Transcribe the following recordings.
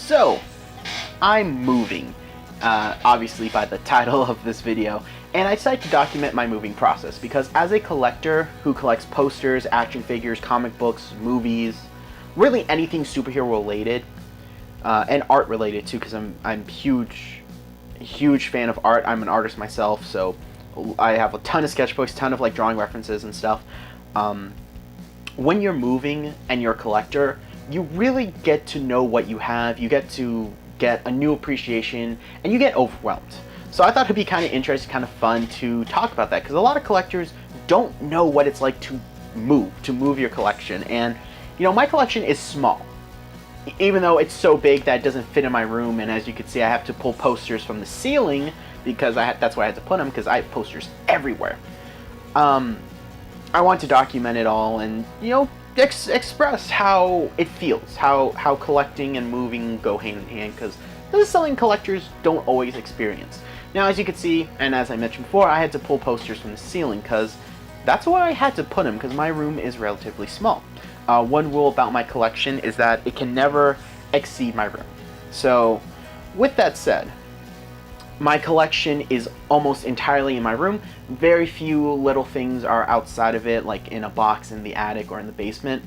So, I'm moving, obviously by the title of this video, and I decided to document my moving process because as a collector who collects posters, action figures, comic books, movies, really anything superhero related, and art related too, because I'm huge fan of art. I'm an artist myself, so I have a ton of sketchbooks, ton of like drawing references and stuff. When you're moving and you're a collector, you really get to know what you have. You get to get a new appreciation, and you get overwhelmed. So I thought it'd be kind of interesting, kind of fun to talk about that, because a lot of collectors don't know what it's like to move your collection. And you know, my collection is small, even though it's so big that it doesn't fit in my room. And as you can see, I have to pull posters from the ceiling because that's where I had to put them, because I have posters everywhere. I want to document it all and, you know, express how it feels, how collecting and moving go hand in hand, because this is something collectors don't always experience. Now, as you can see, and as I mentioned before, I had to pull posters from the ceiling because that's where I had to put them, because my room is relatively small. One rule about my collection is that it can never exceed my room. So, with that said, my collection is almost entirely in my room. Very few little things are outside of it, like in a box in the attic or in the basement.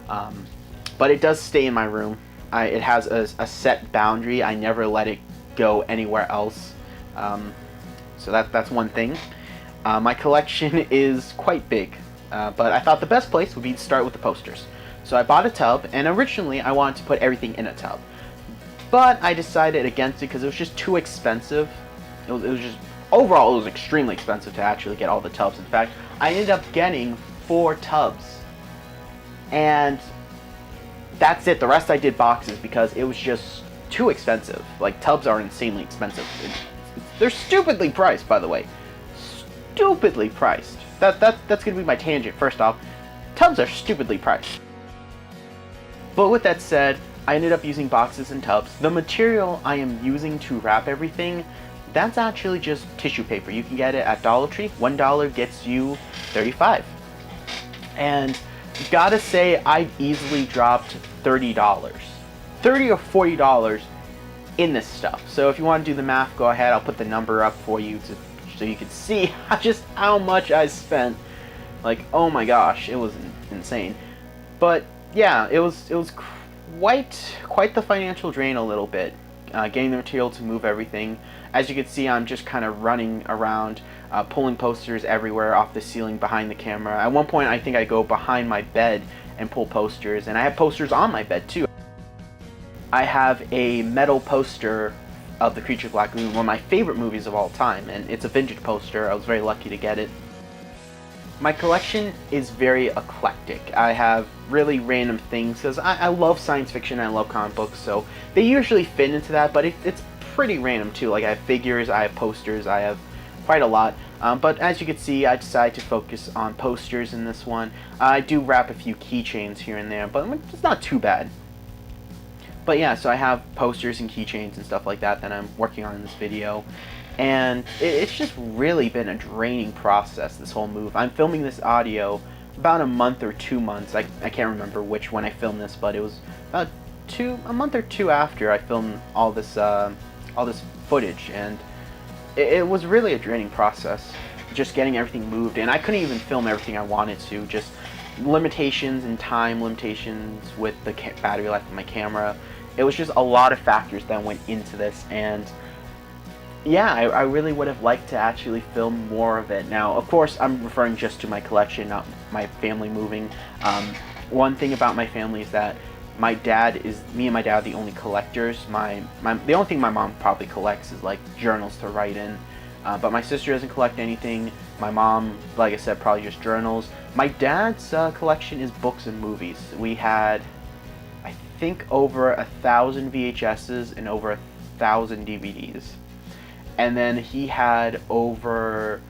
But it does stay in my room. It has a set boundary. I never let it go anywhere else. So that's one thing. My collection is quite big, but I thought the best place would be to start with the posters. So I bought a tub, and originally I wanted to put everything in a tub. But I decided against it because it was just too expensive. It was just, overall, it was extremely expensive to actually get all the tubs. In fact, I ended up getting 4 tubs. And that's it. The rest I did boxes because it was just too expensive. Like, tubs are insanely expensive. They're stupidly priced, by the way. Stupidly priced. That's going to be my tangent, first off. Tubs are stupidly priced. But with that said, I ended up using boxes and tubs. The material I am using to wrap everything, that's actually just tissue paper. You can get it at Dollar Tree. $1 gets you 35. And gotta say, I've easily dropped $30. $30 or $40 in this stuff. So if you want to do the math, go ahead. I'll put the number up for you so you can see just how much I spent. Like, oh my gosh, it was insane. But yeah, it was quite the financial drain a little bit, getting the material to move everything. As you can see, I'm just kind of running around, pulling posters everywhere off the ceiling behind the camera. At one point, I think I go behind my bed and pull posters, and I have posters on my bed too. I have a metal poster of The Creature of Black Lagoon, one of my favorite movies of all time, and it's a vintage poster. I was very lucky to get it. My collection is very eclectic. I have really random things because I love science fiction and I love comic books, so they usually fit into that, but it's pretty random too. Like, I have figures, I have posters, I have quite a lot. But as you can see, I decided to focus on posters in this one. I do wrap a few keychains here and there, but it's not too bad. But yeah, so I have posters and keychains and stuff like that I'm working on in this video. And it's just really been a draining process, this whole move. I'm filming this audio about a month or 2 months. I can't remember which when I filmed this, but it was about a month or two after I filmed all this footage, and it was really a draining process, just getting everything moved. And I couldn't even film everything I wanted to, just limitations and time limitations with the battery life of my camera. It was just a lot of factors that went into this, and yeah, I really would have liked to actually film more of it. Now, of course, I'm referring just to my collection, not my family moving. One thing about my family is that me and my dad are the only collectors. The only thing my mom probably collects is like journals to write in. But my sister doesn't collect anything. My mom, like I said, probably just journals. My dad's collection is books and movies. We had, I think, over 1,000 VHSs and over 1,000 DVDs. And then he had over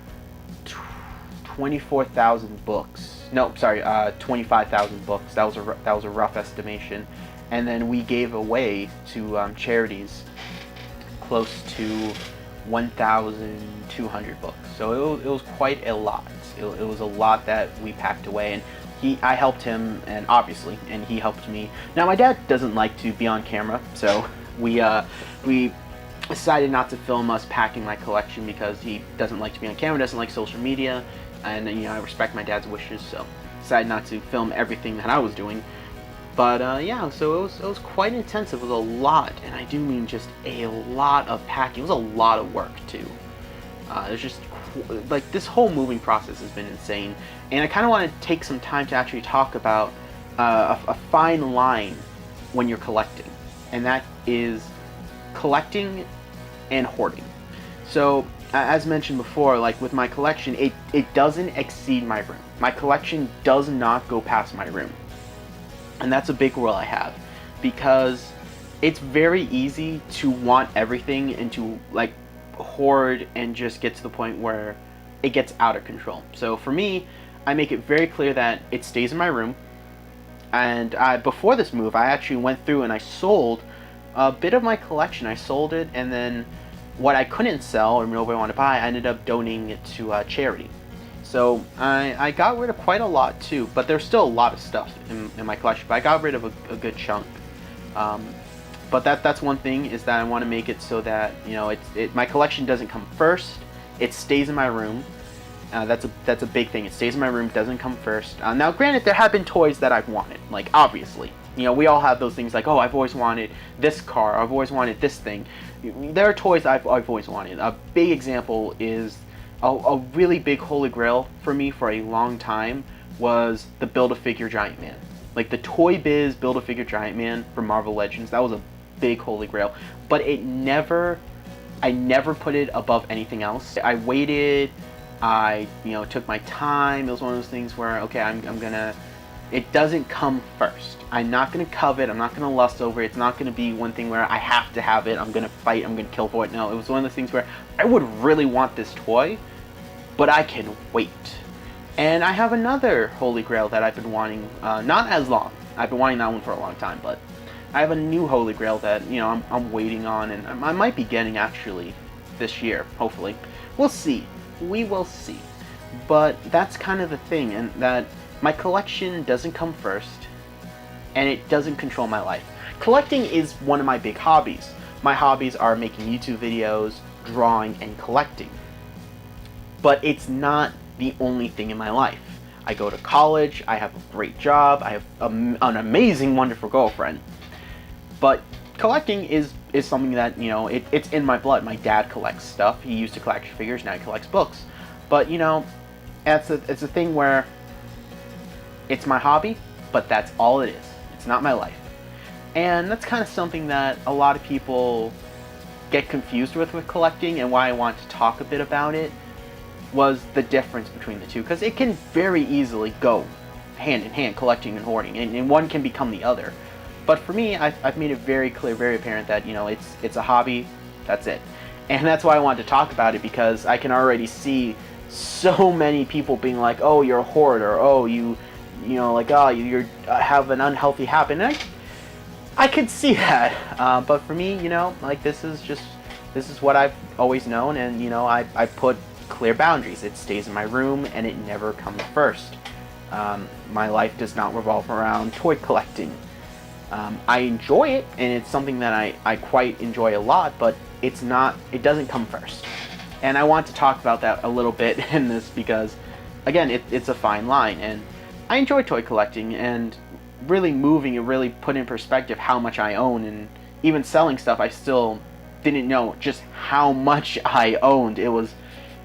24,000 books. No, sorry, 25,000 books. That was a rough estimation. And then we gave away to charities close to 1,200 books. So it was quite a lot. It was a lot that we packed away, and I helped him, and he helped me. Now, my dad doesn't like to be on camera, so We decided not to film us packing my collection because he doesn't like to be on camera, doesn't like social media, and I respect my dad's wishes, so decided not to film everything that I was doing. But yeah, so it was quite intense. It was a lot, and I do mean just a lot of packing. It was a lot of work too. It was just like this whole moving process has been insane, and I kind of want to take some time to actually talk about a fine line when you're collecting, and that is collecting and hoarding. So as mentioned before, like with my collection, it doesn't exceed my room. My collection does not go past my room. And that's a big rule I have, because it's very easy to want everything and to like hoard and just get to the point where it gets out of control. So for me, I make it very clear that it stays in my room. And before this move, I actually went through and I sold a bit of my collection. I sold it, and then what I couldn't sell or nobody wanted to buy, I ended up donating it to charity. So I got rid of quite a lot too, but there's still a lot of stuff in my collection, but I got rid of a good chunk. But that's one thing, is that I want to make it so that my collection doesn't come first. It stays in my room. That's a big thing. It stays in my room, doesn't come first. Now, granted, there have been toys that I've wanted, like obviously. We all have those things like, oh, I've always wanted this car, I've always wanted this thing. There are toys I've always wanted. A big example is a really big holy grail for me for a long time was the Build-A-Figure Giant Man. Like the Toy Biz Build-A-Figure Giant Man from Marvel Legends. That was a big holy grail. But I never put it above anything else. I waited, I took my time. It was one of those things where, okay, I'm gonna, it doesn't come first. I'm not gonna covet, I'm not gonna lust over it. It's not gonna be one thing where I have to have it, I'm gonna fight, I'm gonna kill for it. No, it was one of those things where I would really want this toy, but I can wait. And I have another holy grail that I've been wanting, not as long. I've been wanting that one for a long time, but I have a new holy grail that I'm waiting on, and I might be getting actually this year, hopefully. We'll see. We will see. But that's kind of the thing, and that my collection doesn't come first, and it doesn't control my life. Collecting is one of my big hobbies. My hobbies are making YouTube videos, drawing, and collecting. But it's not the only thing in my life. I go to college, I have a great job, I have an amazing, wonderful girlfriend. But collecting is something that, it's in my blood. My dad collects stuff. He used to collect figures, now he collects books. But, it's a thing where it's my hobby, but that's all it is. It's not my life. And that's kind of something that a lot of people get confused with collecting, and why I want to talk a bit about it was the difference between the two, because it can very easily go hand in hand, collecting and hoarding, and one can become the other. But for me, I've made it very clear, very apparent that it's a hobby, that's it. And that's why I wanted to talk about it, because I can already see so many people being like, oh, you're a hoarder, oh, you have an unhealthy habit. And I could see that, but for me, like this is what I've always known, and I put clear boundaries. It stays in my room, and it never comes first. My life does not revolve around toy collecting. I enjoy it, and it's something that I quite enjoy a lot, but it doesn't come first. And I want to talk about that a little bit in this, because again, it's a fine line, and I enjoy toy collecting, and really moving and really put in perspective how much I own, and even selling stuff, I still didn't know just how much I owned. It was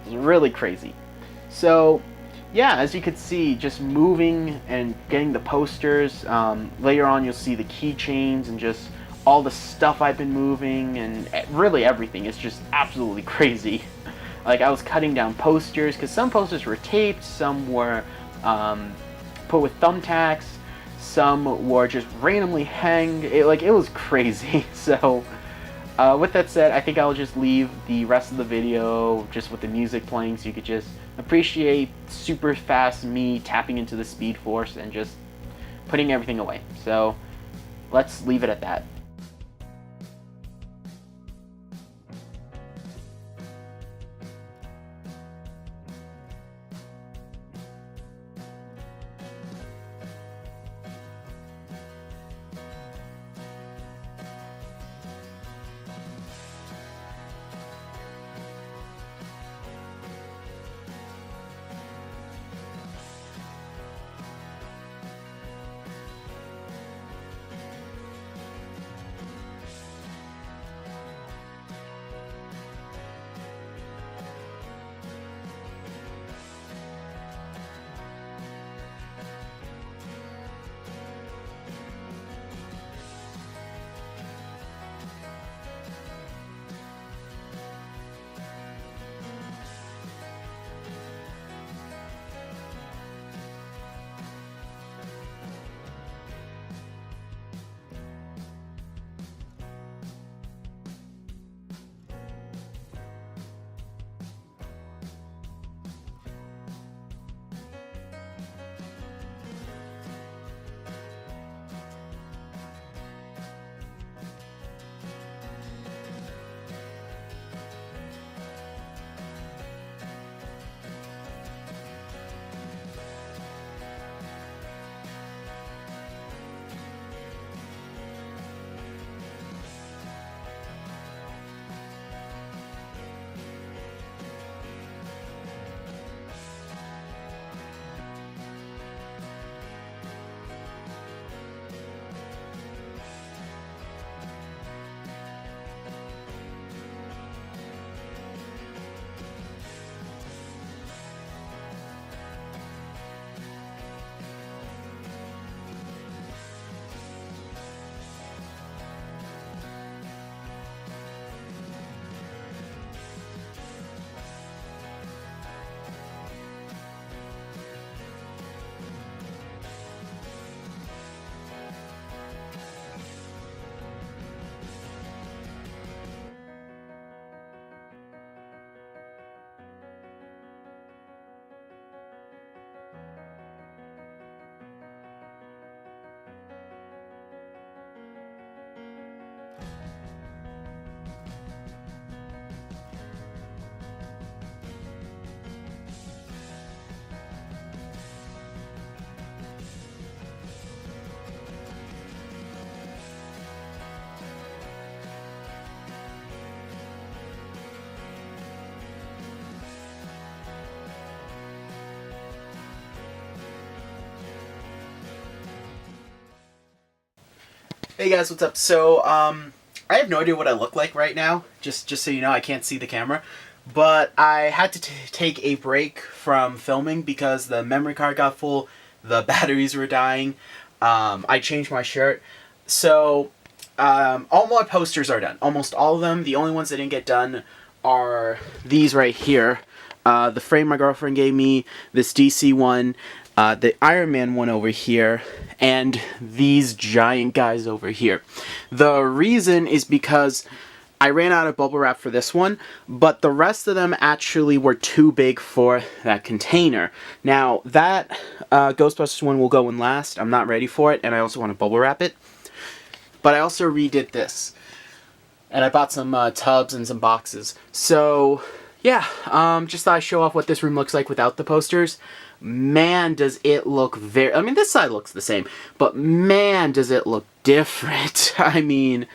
really crazy. So yeah, as you could see, just moving and getting the posters. Later on, you'll see the keychains and just all the stuff I've been moving, and really everything. It's just absolutely crazy. Like, I was cutting down posters, because some posters were taped, some were put with thumbtacks, some were just randomly hanged. It was crazy. So with that said, I think I'll just leave the rest of the video just with the music playing, so you could just appreciate super fast me tapping into the Speed Force and just putting everything away. So let's leave it at that. Hey guys, what's up? So, I have no idea what I look like right now, just so you know, I can't see the camera. But I had to take a break from filming because the memory card got full, the batteries were dying, I changed my shirt. So, all my posters are done, almost all of them. The only ones that didn't get done are these right here. The frame my girlfriend gave me, this DC one, the Iron Man one over here, and these giant guys over here. The reason is because I ran out of bubble wrap for this one, but the rest of them actually were too big for that container. Now, that Ghostbusters one will go in last. I'm not ready for it, and I also want to bubble wrap it. But I also redid this. And I bought some tubs and some boxes. So, yeah, just thought I'd show off what this room looks like without the posters. Man, does it look I mean, this side looks the same, but man, does it look different. I mean,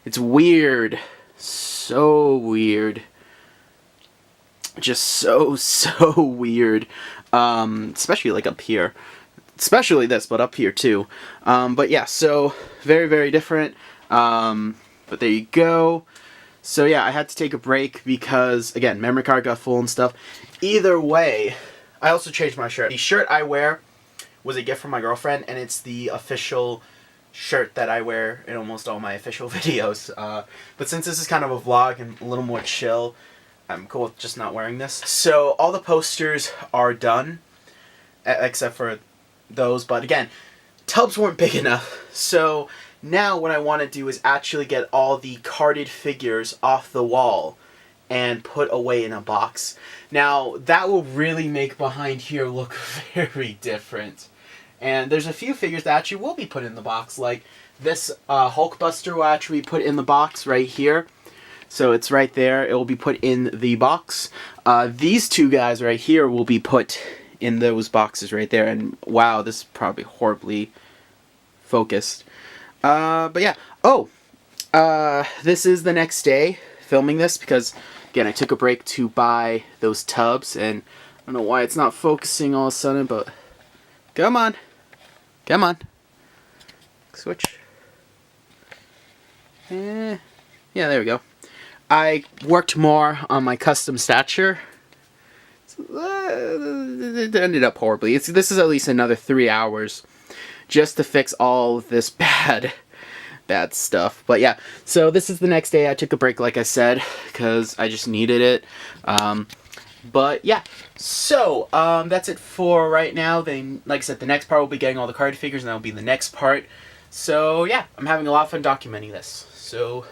it's weird. So weird. Just so weird. Especially like up here. Especially this, but up here too. But yeah, so very different. But there you go. So yeah, I had to take a break because, again, memory card got full and stuff. Either way, I also changed my shirt. The shirt I wear was a gift from my girlfriend, and it's the official shirt that I wear in almost all my official videos. But since this is kind of a vlog and a little more chill, I'm cool with just not wearing this. So all the posters are done, except for those. But again, tubs weren't big enough, so now what I want to do is actually get all the carded figures off the wall and put away in a box. Now, that will really make behind here look very different. And there's a few figures that actually will be put in the box, like this Hulkbuster will actually be put in the box right here. So it's right there. It will be put in the box. These two guys right here will be put in those boxes right there. And wow, this is probably horribly focused. But yeah. Oh, this is the next day filming this because, again, I took a break to buy those tubs, and I don't know why it's not focusing all of a sudden, but come on. Come on. Switch. Yeah, there we go. I worked more on my custom stature. It ended up horribly. This is at least another 3 hours just to fix all of this bad stuff. But yeah, so this is the next day. I took a break, like I said, because I just needed it. But yeah, so that's it for right now. Then, like I said, the next part will be getting all the card figures, and that will be the next part. So yeah, I'm having a lot of fun documenting this. So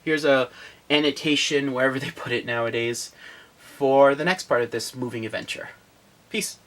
here's a annotation, wherever they put it nowadays, for the next part of this moving adventure. Peace.